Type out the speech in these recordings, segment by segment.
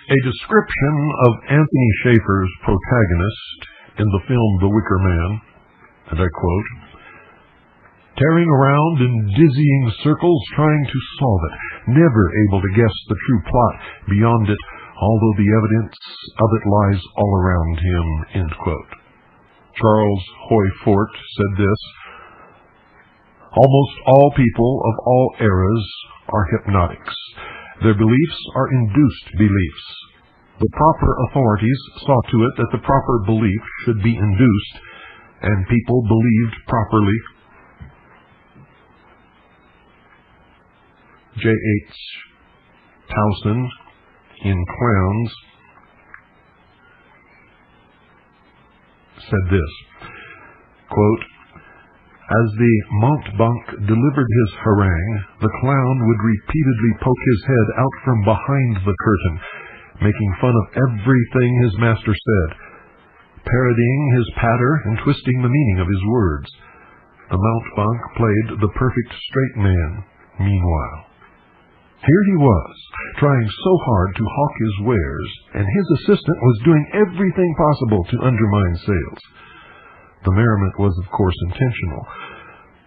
A description of Anthony Schaeffer's protagonist in the film The Wicker Man, and I quote, "Tearing around in dizzying circles trying to solve it, never able to guess the true plot beyond it, although the evidence of it lies all around him," end quote. Charles Hoy Fort said this, "Almost all people of all eras are hypnotics. Their beliefs are induced beliefs. The proper authorities saw to it that the proper belief should be induced, and people believed properly." J.H. Towson, in Clowns, said this, quote, "As the mountebank delivered his harangue, the clown would repeatedly poke his head out from behind the curtain, making fun of everything his master said, parodying his patter and twisting the meaning of his words. The mountebank played the perfect straight man meanwhile. Here he was, trying so hard to hawk his wares, and his assistant was doing everything possible to undermine sales. The merriment was, of course, intentional.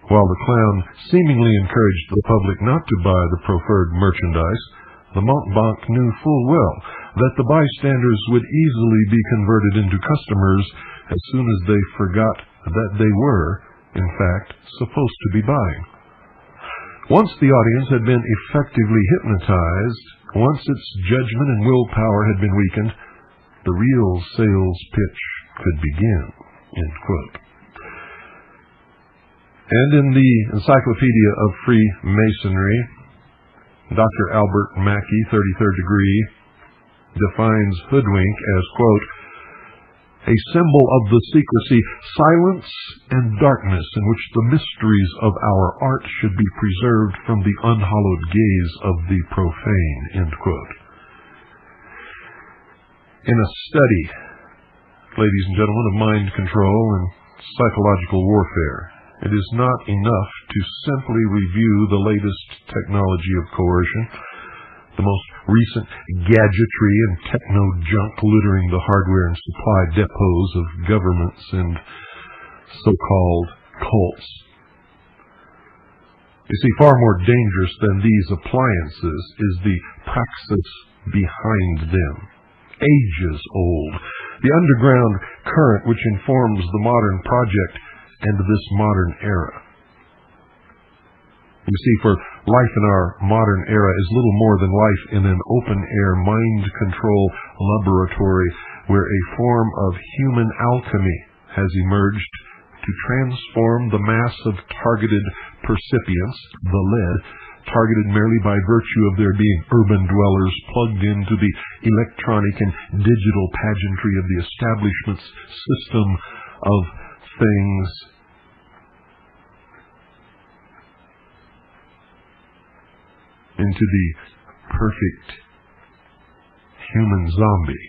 While the clown seemingly encouraged the public not to buy the proffered merchandise, the mountebank knew full well that the bystanders would easily be converted into customers as soon as they forgot that they were, in fact, supposed to be buying. Once the audience had been effectively hypnotized, once its judgment and willpower had been weakened, the real sales pitch could begin," end quote. And in the Encyclopedia of Freemasonry, Dr. Albert Mackey, 33rd degree, defines hoodwink as, quote, "A symbol of the secrecy, silence, and darkness in which the mysteries of our art should be preserved from the unhallowed gaze of the profane," end quote. In a study, ladies and gentlemen, of mind control and psychological warfare, it is not enough to simply review the latest technology of coercion, the most recent gadgetry and techno-junk littering the hardware and supply depots of governments and so-called cults. You see, far more dangerous than these appliances is the praxis behind them, ages old, the underground current which informs the modern project and this modern era. You see, for life in our modern era is little more than life in an open-air mind control laboratory where a form of human alchemy has emerged to transform the mass of targeted percipients, the lead, targeted merely by virtue of their being urban dwellers plugged into the electronic and digital pageantry of the establishment's system of things, into the perfect human zombie,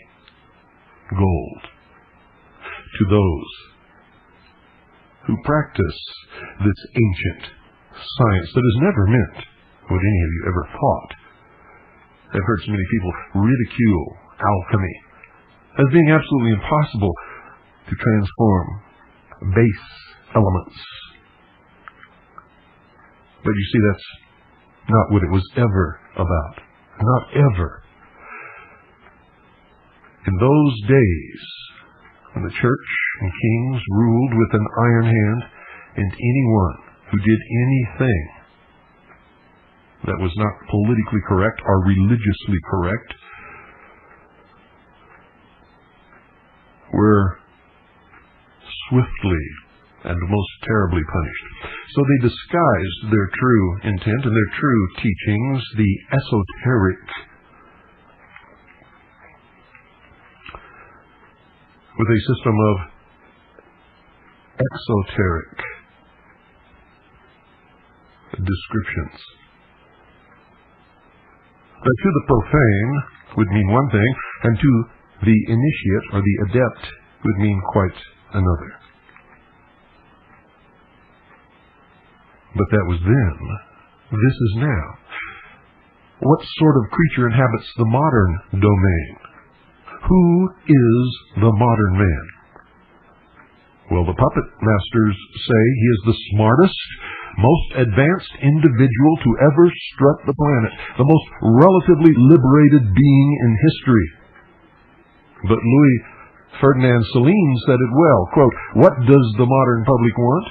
gold, to those who practice this ancient science that has never meant what any of you ever thought. I've heard so many people ridicule alchemy as being absolutely impossible to transform base elements. But you see, that's not what it was ever about. Not ever. In those days, when the church and kings ruled with an iron hand, and anyone who did anything that was not politically correct or religiously correct were swiftly and most terribly punished. So they disguised their true intent and their true teachings, the esoteric, with a system of exoteric descriptions. That to the profane would mean one thing, and to the initiate or the adept would mean quite another. But that was then. This is now. what sort of creature inhabits the modern domain? Who is the modern man? Well, the puppet masters say he is the smartest, most advanced individual to ever strut the planet, the most relatively liberated being in history. But Louis Ferdinand Céline said it well, quote, "What does the modern public want?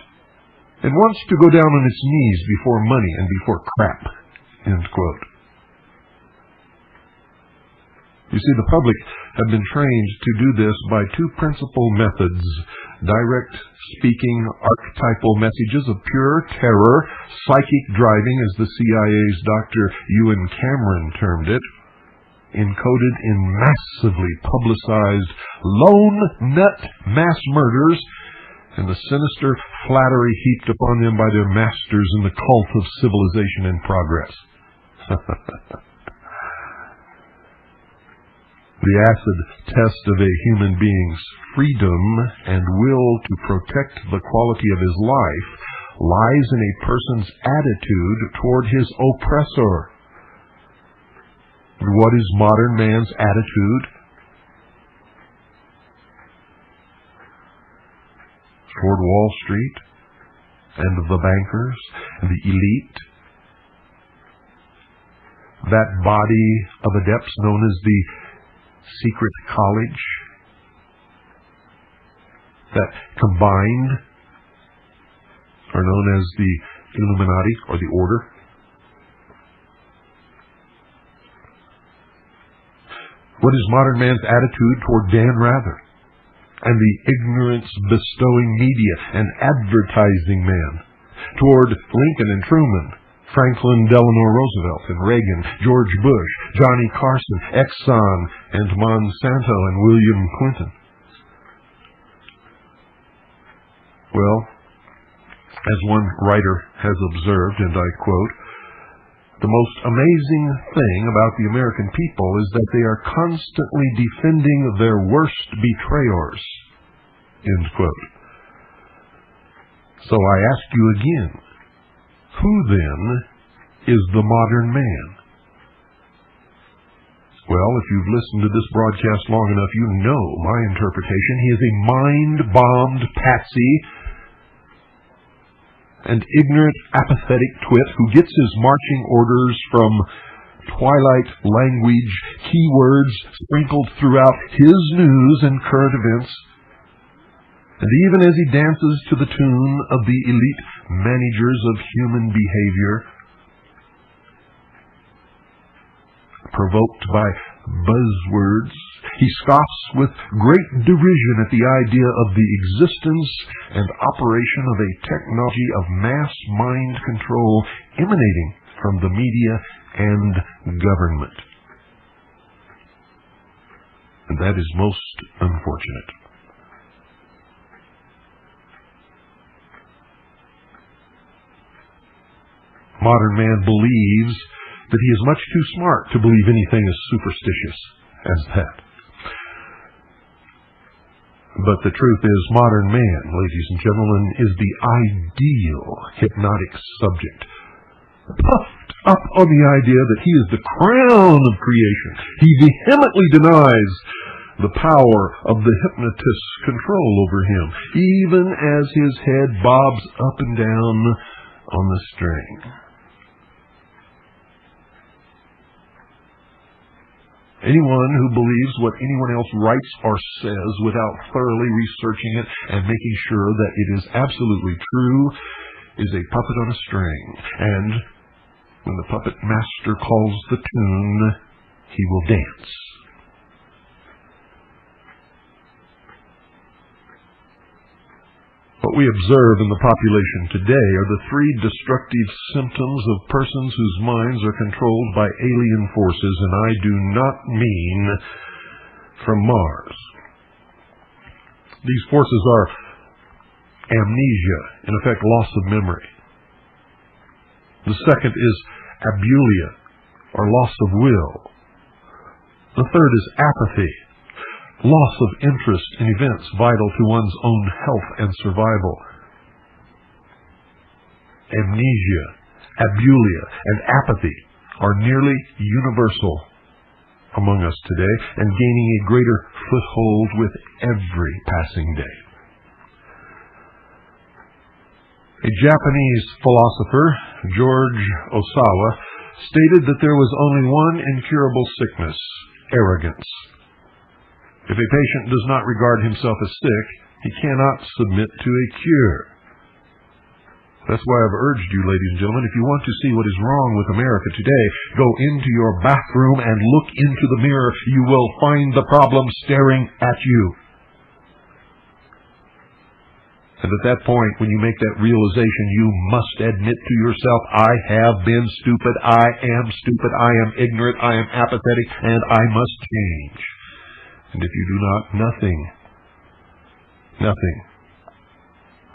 It wants to go down on its knees before money and before crap," end quote. You see, the public have been trained to do this by two principal methods: direct speaking archetypal messages of pure terror, psychic driving, as the CIA's Dr. Ewan Cameron termed it, encoded in massively publicized lone nut mass murders, and the sinister flattery heaped upon them by their masters in the cult of civilization and progress. The acid test of a human being's freedom and will to protect the quality of his life lies in a person's attitude toward his oppressor. What is modern man's attitude? Toward Wall Street and the bankers and the elite, that body of adepts known as the secret college, that combined are known as the Illuminati or the Order. What is modern man's attitude toward Dan Rather and the ignorance-bestowing media and advertising man, toward Lincoln and Truman, Franklin Delano Roosevelt and Reagan, George Bush, Johnny Carson, Exxon, and Monsanto and William Clinton? Well, as one writer has observed, and I quote, "The most amazing thing about the American people is that they are constantly defending their worst betrayers," end quote. So I ask you again, who then is the modern man? Well, if you've listened to this broadcast long enough, you know my interpretation. He is a mind-bombed patsy, an ignorant, apathetic twit who gets his marching orders from twilight language, keywords sprinkled throughout his news and current events. And even as he dances to the tune of the elite managers of human behavior, provoked by buzzwords, he scoffs with great derision at the idea of the existence and operation of a technology of mass mind control emanating from the media and government. And that is most unfortunate. Modern man believes that he is much too smart to believe anything as superstitious as that. But the truth is, modern man, ladies and gentlemen, is the ideal hypnotic subject, puffed up on the idea that he is the crown of creation. He vehemently denies the power of the hypnotist's control over him, even as his head bobs up and down on the string. Anyone who believes what anyone else writes or says without thoroughly researching it and making sure that it is absolutely true is a puppet on a string. And when the puppet master calls the tune, he will dance. What we observe in the population today are the three destructive symptoms of persons whose minds are controlled by alien forces, and I do not mean from Mars. These forces are amnesia, in effect loss of memory. The second is abulia, or loss of will. The third is apathy, loss of interest in events vital to one's own health and survival. Amnesia, abulia, and apathy are nearly universal among us today and gaining a greater foothold with every passing day. A Japanese philosopher, George Osawa, stated that there was only one incurable sickness: arrogance. If a patient does not regard himself as sick, he cannot submit to a cure. That's why I've urged you, ladies and gentlemen, if you want to see what is wrong with America today, go into your bathroom and look into the mirror. You will find the problem staring at you. And at that point, when you make that realization, you must admit to yourself, I have been stupid, I am ignorant, I am apathetic, and I must change. And if you do not, nothing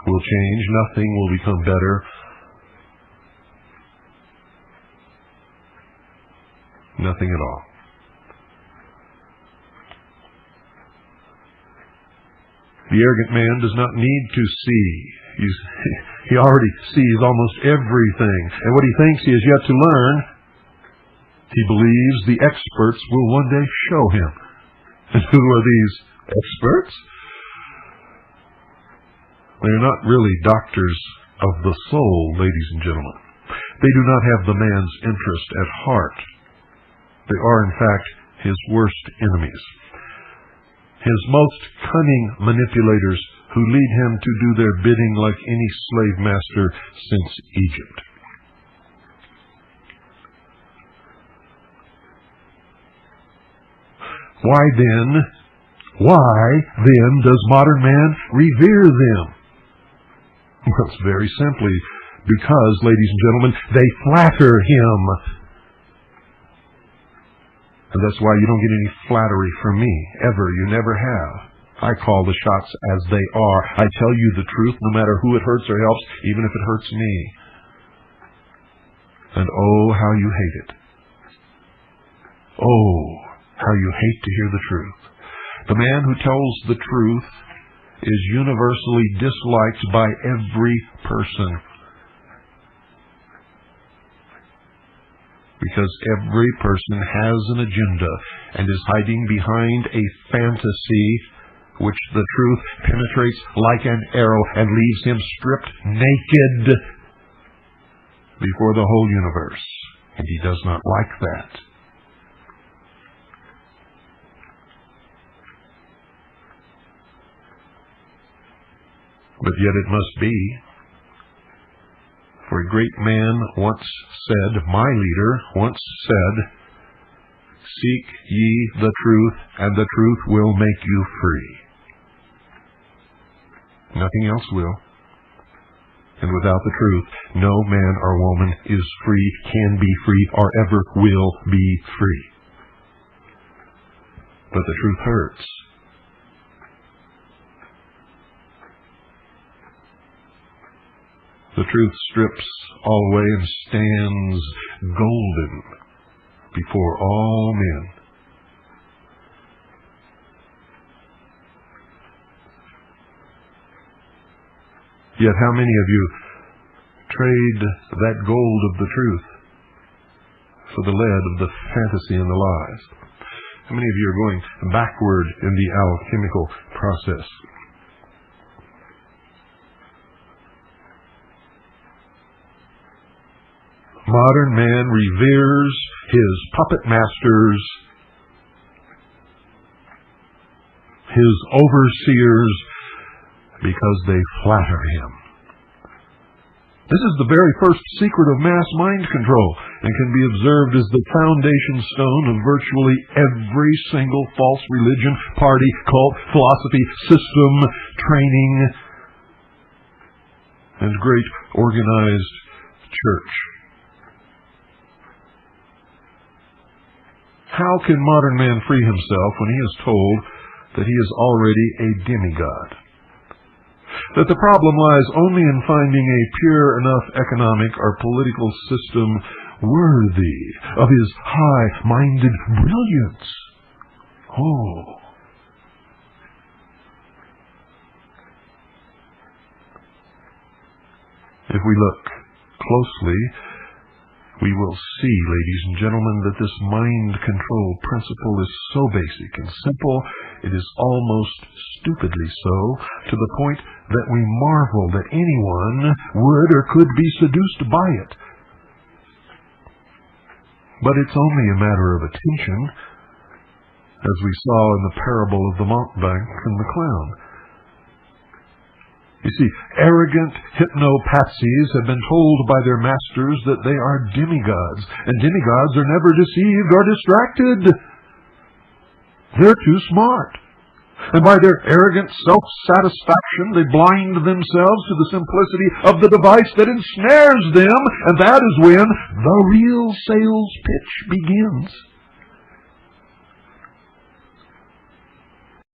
will change, nothing will become better. Nothing at all. The arrogant man does not need to see. He already sees almost everything. And what he thinks he has yet to learn, he believes the experts will one day show him. And who are these experts? They are not really doctors of the soul, ladies and gentlemen. They do not have the man's interest at heart. They are, in fact, his worst enemies. His most cunning manipulators who lead him to do their bidding like any slave master since Egypt. Why then does modern man revere them? Well, it's very simply because, ladies and gentlemen, they flatter him. And that's why you don't get any flattery from me, ever. You never have. I call the shots as they are. I tell you the truth, no matter who it hurts or helps, even if it hurts me. And oh, how you hate it. Oh, how you hate to hear the truth. The man who tells the truth is universally disliked by every person. Because every person has an agenda and is hiding behind a fantasy which the truth penetrates like an arrow and leaves him stripped naked before the whole universe. And he does not like that. But yet it must be. For a great man once said, my leader once said, seek ye the truth, and the truth will make you free. Nothing else will. And without the truth, no man or woman is free, can be free, or ever will be free. But the truth hurts. The truth strips all away and stands golden before all men. Yet how many of you trade that gold of the truth for the lead of the fantasy and the lies? How many of you are going backward in the alchemical process? Modern man reveres his puppet masters, his overseers, because they flatter him. This is the very first secret of mass mind control and can be observed as the foundation stone of virtually every single false religion, party, cult, philosophy, system, training, and great organized church. How can modern man free himself when he is told that he is already a demigod? That the problem lies only in finding a pure enough economic or political system worthy of his high-minded brilliance. Oh. If we look closely, We will see, ladies and gentlemen, that this mind control principle is so basic and simple, it is almost stupidly so, to the point that we marvel that anyone would or could be seduced by it. But it's only a matter of attention, as we saw in the parable of the mountebank and the clown. You see, arrogant hypnopatsies have been told by their masters that they are demigods, and demigods are never deceived or distracted. They're too smart. And by their arrogant self-satisfaction, they blind themselves to the simplicity of the device that ensnares them, and that is when the real sales pitch begins.